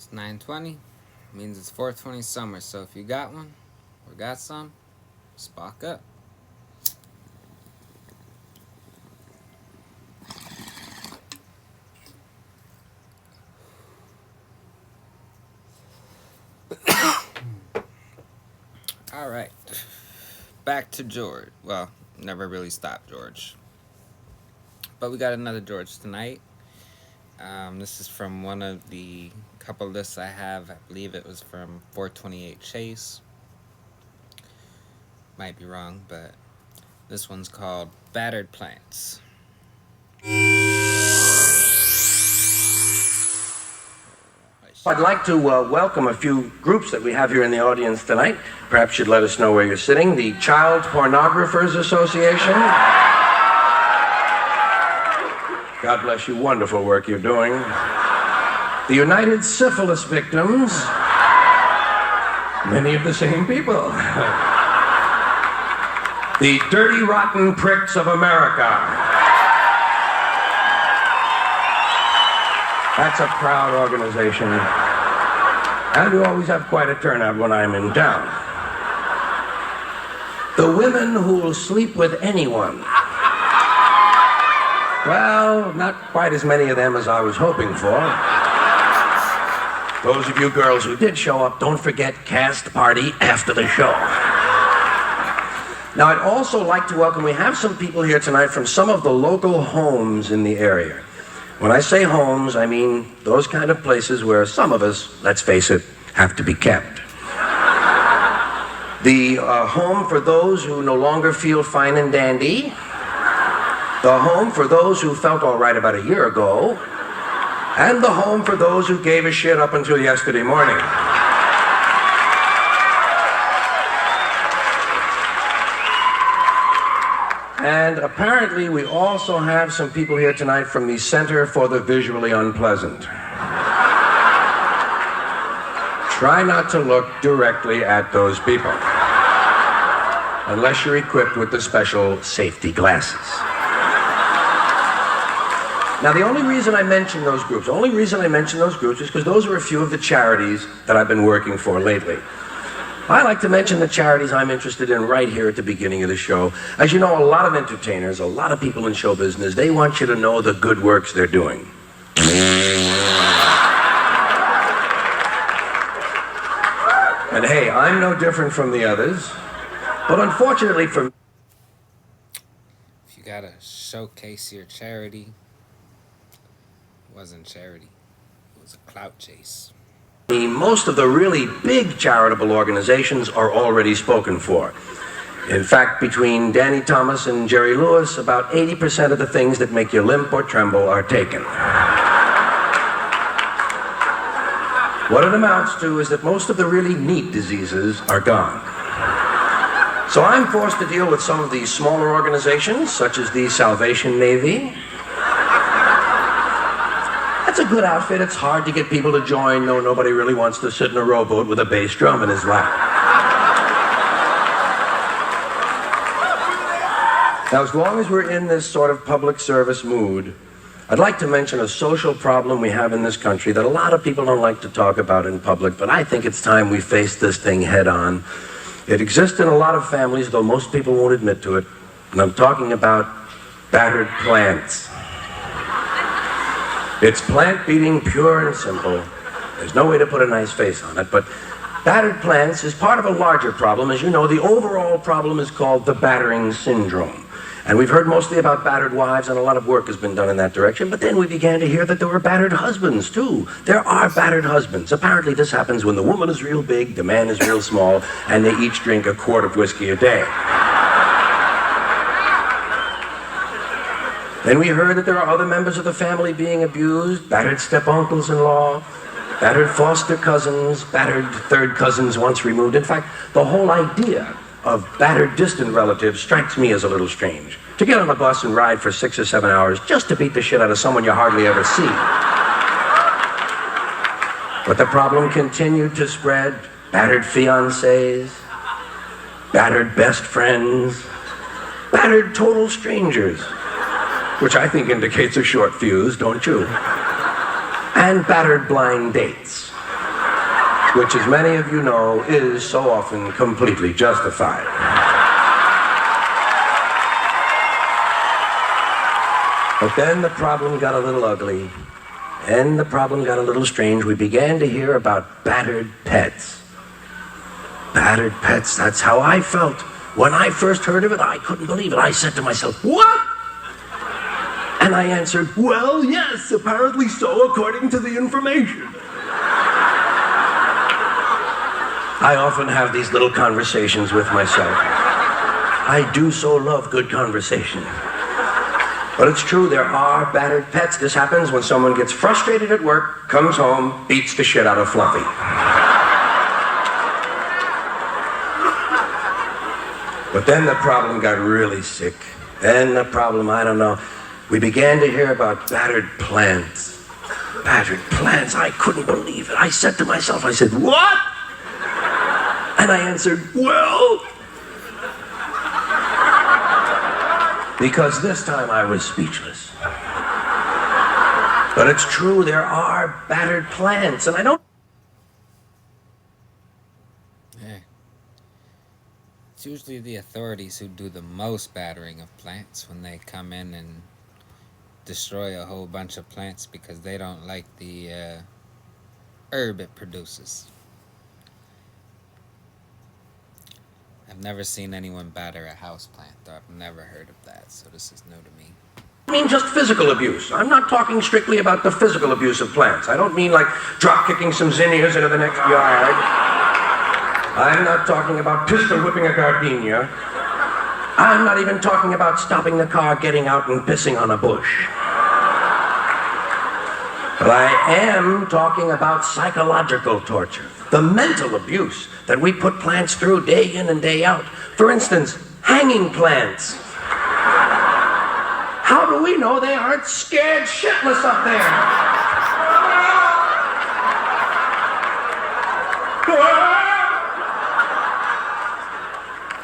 It's 9:20. Means it's 4:20 summer. So if you got one or got some, spark up. All right. Back to George. Well, never really stopped George. But we got another George tonight. This is from one of the couple lists I have. I believe it was from 428 Chase. Might be wrong, but this one's called Battered Plants. I'd like to welcome a few groups that we have here in the audience tonight. Perhaps you'd let us know where you're sitting. The Child Pornographers Association. God bless you, wonderful work you're doing. The United Syphilis Victims. Many of the same people. The Dirty Rotten Pricks of America. That's a proud organization. And we always have quite a turnout when I'm in town. The Women Who Will Sleep With Anyone. Well, not quite as many of them as I was hoping for. Those of you girls who did show up, don't forget cast party after the show. Now, I'd also like to welcome, we have some people here tonight from some of the local homes in the area. When I say homes, I mean those kind of places where some of us, let's face it, have to be kept. The home for those who no longer feel fine and dandy. The home for those who felt all right about a year ago. And the home for those who gave a shit up until yesterday morning. And apparently we also have some people here tonight from the Center for the Visually Unpleasant. Try not to look directly at those people, unless you're equipped with the special safety glasses. Now, the only reason I mention those groups, is because those are a few of the charities that I've been working for lately. I like to mention the charities I'm interested in right here at the beginning of the show. As you know, a lot of entertainers, a lot of people in show business, they want you to know the good works they're doing. And hey, I'm no different from the others, but unfortunately for me, If you gotta showcase your charity, it wasn't charity. It was a clout chase. most of the really big charitable organizations are already spoken for. In fact, between Danny Thomas and Jerry Lewis, about 80% of the things that make you limp or tremble are taken. What it amounts to is that most of the really neat diseases are gone. So I'm forced to deal with some of these smaller organizations, such as the Salvation Navy. That's a good outfit. It's hard to get people to join. No, nobody really wants to sit in a rowboat with a bass drum in his lap. Now, as long as we're in this sort of public service mood, I'd like to mention a social problem we have in this country that a lot of people don't like to talk about in public, but I think it's time we face this thing head on. It exists in a lot of families, though most people won't admit to it, and I'm talking about battered plants. It's plant beating, pure and simple. There's no way to put a nice face on it, but battered plants is part of a larger problem. As you know, the overall problem is called the battering syndrome. And we've heard mostly about battered wives, and a lot of work has been done in that direction, but then we began to hear that there were battered husbands, too. There are battered husbands. Apparently this happens when the woman is real big, the man is real small, and they each drink a quart of whiskey a day. Then we heard that there are other members of the family being abused, battered step-uncles-in-law, battered foster cousins, battered third cousins once removed. In fact, the whole idea of battered distant relatives strikes me as a little strange. To get on a bus and ride for 6 or 7 hours just to beat the shit out of someone you hardly ever see. But the problem continued to spread. Battered fiancés, battered best friends, battered total strangers, which I think indicates a short fuse, don't you? And battered blind dates. which, as many of you know, is so often completely justified. But then the problem got a little ugly, and the problem got a little strange. We began to hear about battered pets. Battered pets, that's how I felt. When I first heard of it, I couldn't believe it. I said to myself, what? And I answered, well, yes, apparently so, according to the information. I often have these little conversations with myself. I do so love good conversation. But it's true, there are battered pets. This happens when someone gets frustrated at work, comes home, beats the shit out of Fluffy. But then the problem got really sick. Then the problem, I don't know. We began to hear about battered plants. Battered plants, I couldn't believe it. I said to myself, I said, what? And I answered, well, because this time I was speechless. But it's true, there are battered plants, and I don't... Yeah. It's usually the authorities who do the most battering of plants when they come in and destroy a whole bunch of plants because they don't like the herb it produces. I've never seen anyone batter a houseplant, though. I've never heard of that, so this is new to me. I mean just physical abuse. I'm not talking strictly about the physical abuse of plants. I don't mean like drop-kicking some zinnias into the next yard. I'm not talking about pistol whipping a gardenia. I'm not even talking about stopping the car, getting out and pissing on a bush. But I am talking about psychological torture, the mental abuse that we put plants through day in and day out. For instance, hanging plants. How do we know they aren't scared shitless up there?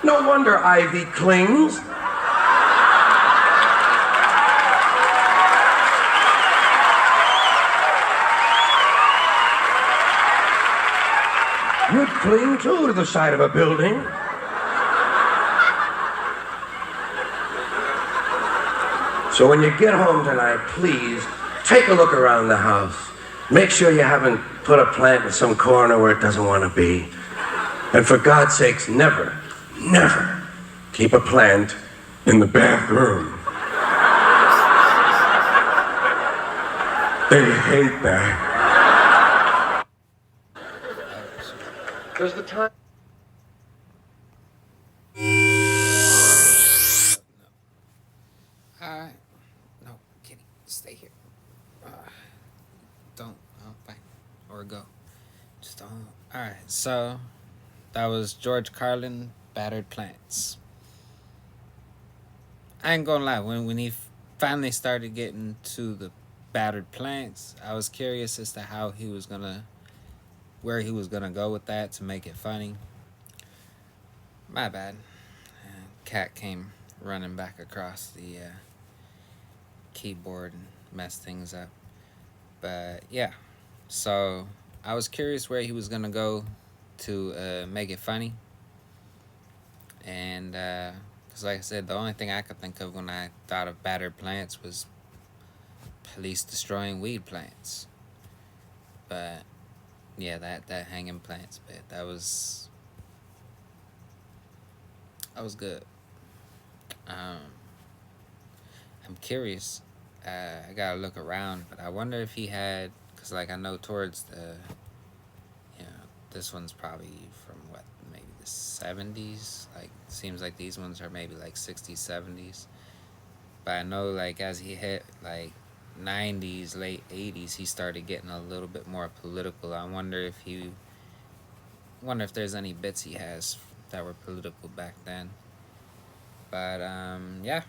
No wonder ivy clings. You'd cling too to the side of a building. So when you get home tonight, please take a look around the house. Make sure you haven't put a plant in some corner where it doesn't want to be. And for God's sakes, never, never keep a plant in the bathroom. They hate that. There's the time. Alright. No, kitty, stay here. Don't. Oh, fine. Or go. Just don't. Alright, so that was George Carlin, Battered Plants. I ain't gonna lie, when he finally started getting to the battered plants, I was curious as to how he was gonna, where he was gonna go with that to make it funny. My bad. Cat came running back across the keyboard and messed things up. But yeah, so I was curious where he was gonna go to make it funny. And because like I said, the only thing I could think of when I thought of battered plants was police destroying weed plants. But yeah, that hanging plants bit, that was good. I'm curious. I gotta look around, but I wonder if he had, cause like I know towards the, this one's probably from what, maybe the 70s. Like seems like these ones are maybe like 60s, 70s. But I know like as he hit like 90s, late 80s, he started getting a little bit more political. I wonder if there's any bits he has that were political back then. But yeah,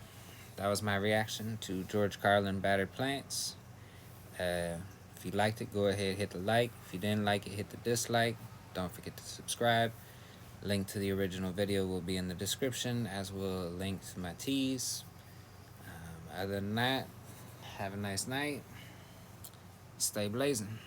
that was my reaction to George Carlin, Battered Plants. If you liked it, go ahead, hit the like. If you didn't like it, hit the dislike. Don't forget to subscribe. Link to the original video will be in the description, as will a link to my teas. Other than that, have a nice night. Stay blazing.